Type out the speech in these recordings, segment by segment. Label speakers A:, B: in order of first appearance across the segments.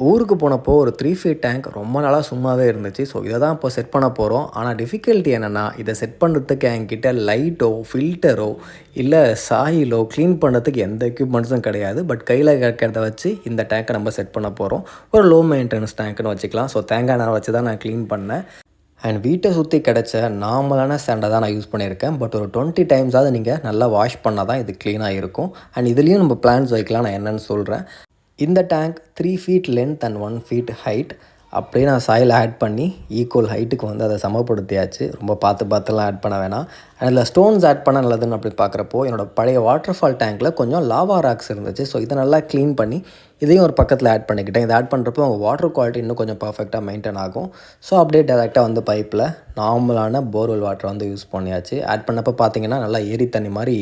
A: ஊருக்கு போனப்போ ஒரு 3 ஃபீட் டேங்க் ரொம்ப நாளாக சும்மாவே இருந்துச்சு. ஸோ இதை தான் இப்போ செட் பண்ண போகிறோம். ஆனால் டிஃபிகல்ட்டி என்னென்னா, இதை செட் பண்ணுறதுக்கு என்கிட்ட லைட்டோ, ஃபில்டரோ, இல்லை சாயிலோ க்ளீன் பண்ணுறதுக்கு எந்த எக்யூப்மெண்ட்ஸும் கிடையாது. பட் கையில் கிடைக்கிறத வச்சு இந்த டேங்கை நம்ம செட் பண்ண போகிறோம். ஒரு லோ மெயின்டெனன்ஸ் டேங்க்னு வச்சுக்கலாம். ஸோ தேங்காய் எண்ணெய் வச்சு தான் நான் க்ளீன் பண்ணேன். அண்ட் வீட்டை சுற்றி கிடைச்ச நார்மலான சாண்டை தான் நான் யூஸ் பண்ணியிருக்கேன். பட் ஒரு 20 டைம்ஸாவது நீங்கள் நல்லா வாஷ் பண்ணால் தான் இது க்ளீனாக இருக்கும். அண்ட் இதுலேயும் நம்ம பிளான்ஸ் வைக்கலாம். நான் என்னென்னு சொல்கிறேன். இந்த tank 3 feet length and 1 feet height. அப்படியே நான் சாயில் ஆட் பண்ணி ஈக்குவல் ஹைட்டுக்கு வந்து அதை சமப்படுத்தியாச்சு. ரொம்ப பார்த்துலாம் ஆட் பண்ண வேணாம். அதில் ஸ்டோன்ஸ் ஆட் பண்ண நல்லதுன்னு அப்படி பார்க்குறப்போ என்னோடய பழைய வாட்டர் ஃபால் டேங்க்கில் கொஞ்சம் லாவா ராக்ஸ் இருந்துச்சு. ஸோ இதை நல்லா க்ளீன் பண்ணி இதையும் ஒரு பக்கத்தில் ஆட் பண்ணிக்கிட்டேன். இதை ஆட் பண்ணுறப்போ உங்கள் வாட்டர் குவாலிட்டி இன்னும் கொஞ்சம் பர்ஃபெக்டாக மெயின்டைன் ஆகும். ஸோ அப்படியே டேரெக்டாக வந்து பைப்பில் நார்மலான போர்வெல் வாட்டர் வந்து யூஸ் பண்ணியாச்சு. ஆட் பண்ணப்போ பார்த்தீங்கன்னா நல்லா ஏரி தண்ணி மாதிரி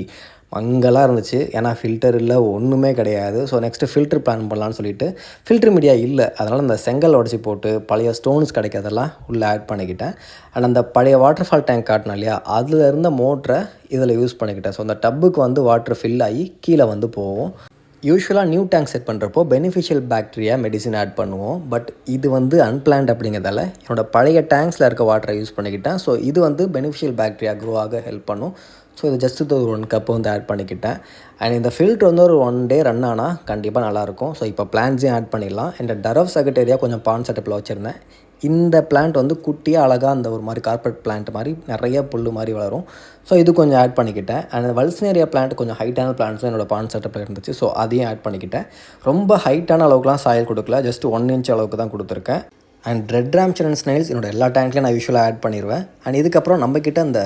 A: மங்கலாக இருந்துச்சு. ஏன்னா ஃபில்டர் இல்லை, ஒன்றுமே கிடையாது. ஸோ நெக்ஸ்ட்டு ஃபில்ட்ரு பிளான் பண்ணலான்னு சொல்லிட்டு ஃபில்ட்ரு மீடியா இல்லை. அதனால் அந்த செங்கல் உடச்சி போட்டு பழைய ஸ்டோன்ஸ் கிடைக்கிறதெல்லாம் உள்ளே ஆட் பண்ணிக்கிட்டேன். அண்ட் அந்த பழைய வாட்டர் ஃபால் டேங்க் காட்டினேன் இல்லையா, அதில் இருந்த மோட்டரை இதில் யூஸ் பண்ணிக்கிட்டேன். ஸோ அந்த டப்புக்கு வந்து வாட்டர் ஃபில் ஆகி கீழே வந்து போகும். யூஸ்வலாக நியூ டேங்க் செட் பண்ணுறப்போ பெனிஃபிஷியல் பாக்டீரியா மெடிசின் ஆட் பண்ணுவோம். பட் இது வந்து அன்பிளான்ட் அப்படிங்கிறதால என்னோடய பழைய டேங்க்ஸில் இருக்க வாட்டரை யூஸ் பண்ணிக்கிட்டேன். ஸோ இது வந்து பெனிஃபிஷியல் பாக்டீரியா க்ரோ ஆக ஹெல்ப் பண்ணும். ஸோ இது ஜஸ்ட்டு ஒரு 1 கப்பு வந்து ஆட் பண்ணிக்கிட்டேன். அண்ட் இந்த ஃபில்ட்ரு வந்து ஒரு 1 டே ரன் ஆனால் கண்டிப்பாக நல்லாயிருக்கும். ஸோ இப்போ பிளான்ட்ஸையும் ஆட் பண்ணிடலாம். இந்த டரவ் சகட்டேரியா கொஞ்சம் பாண்ட் செட்டப்பில் வச்சுருந்தேன். இந்த பிளான்ட் வந்து குட்டியாக அழகாக அந்த ஒரு மாதிரி கார்பெட் பிளான்ட் மாதிரி நிறைய புல் மாதிரி வளரும். ஸோ இது கொஞ்சம் ஆட் பண்ணிக்கிட்டேன். அண்ட் வல்சனேரியா பிளான்ட் கொஞ்சம் ஹைட்டான பிளான்ட்ஸும் என்னோடய பாண்ட் செட்டப்பில் இருந்துச்சு. ஸோ அதையும் ஆட் பண்ணிக்கிட்டேன். ரொம்ப ஹைட்டான அளவுக்குலாம் சாயில் கொடுக்கல, ஜஸ்ட் 1 இன்ச் அளவுக்கு தான் கொடுத்துருக்கேன். அண்ட் ரெட் ராம்ச்சர் அண்ட் ஸ்னைல்ஸ் என்னோடய எல்லா டேங்க்லையும் நான் யூஸ்வலாக ஆட் பண்ணிடுவேன். அண்ட் இதுக்கப்புறம் நம்மக்கிட்ட அந்த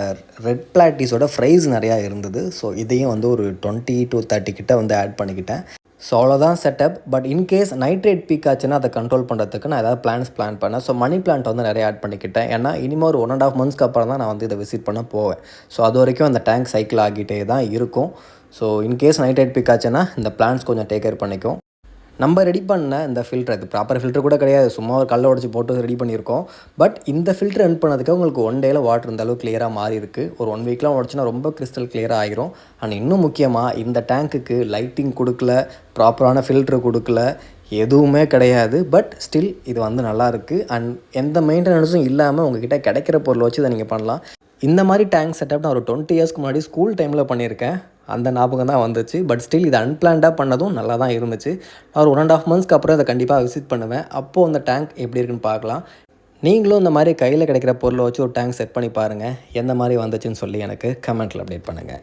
A: ரெட் பிளாட்டிஸோட ஃப்ரைஸ் நிறையா இருந்தது. ஸோ இதையும் வந்து ஒரு 20 to 30 கிட்ட வந்து ஆட் பண்ணிக்கிட்டேன். ஸோ அவ்வளோதான் setup. But in case nitrate peak ஆச்சுன்னா அதை கண்ட்ரோல் பண்ணுறதுக்கு நான் ஏதாவது பிளான் பண்ணேன். ஸோ மணி பிளான்ட் வந்து நிறைய ஆட் பண்ணிக்கிட்டேன். ஏன்னா இனிமேல் ஒரு 1.5 months அப்புறம் தான் நான் வந்து இதை விசிட் பண்ண போவேன். ஸோ அது வரைக்கும் அந்த டேங்க் சைக்கிள் ஆகிட்டே தான் இருக்கும். ஸோ இன்கேஸ் நைட்ரேட் பீக் ஆச்சுன்னா இந்த பிளான்ட்ஸ் கொஞ்சம் டேக் கேர் பண்ணிக்கும். நம்ம ரெடி பண்ண இந்த ஃபில்டர், அது ப்ராப்பர் ஃபில்டர் கூட கிடையாது, சும்மா ஒரு கல்லை உடச்சி போட்டு ரெடி பண்ணியிருக்கோம். பட் இந்த ஃபில்டர் ரன் பண்ணதுக்கு உங்களுக்கு 1 டேயில் வாட்டர் இந்த அளவுக்கு கிளியராக மாறி இருக்குது. ஒரு 1 வீக்லாம் உடச்சினா ரொம்ப கிறிஸ்டல் கிளியராக ஆகிரும். அண்ட் இன்னும் முக்கியமாக இந்த டேங்க்குக்கு லைட்டிங் கொடுக்கல, ப்ராப்பரான ஃபில்ட்ரு கொடுக்கல, எதுவுமே கிடையாது. பட் ஸ்டில் இது வந்து நல்லாயிருக்கு. அண்ட் எந்த மெயின்டெனன்ஸும் இல்லாமல் உங்ககிட்ட கிடைக்கிற பொருளை வச்சு இதை நீங்கள் பண்ணலாம். இந்த மாதிரி டேங்க் செட்டப் நான் ஒரு 20 இயர்ஸ்க்கு முன்னாடி ஸ்கூல் டைமில் பண்ணியிருக்கேன். அந்த ஞாபகம் தான் வந்துச்சு. பட் ஸ்டில் இது அன்பிளான்டாக பண்ணதும் நல்லா தான் இருந்துச்சு. நான் ஒரு 1.5 months அப்புறம் அதை கண்டிப்பாக விசிட் பண்ணுவேன். அப்போது அந்த டேங்க் எப்படி இருக்குன்னு பார்க்கலாம். நீங்களும் இந்த மாதிரி கையில் கிடைக்கிற பொருளை வச்சு ஒரு டேங்க் செட் பண்ணி பாருங்கள். எந்த மாதிரி வந்துச்சுன்னு சொல்லி எனக்கு கமெண்ட்டில் அப்டேட் பண்ணுங்கள்.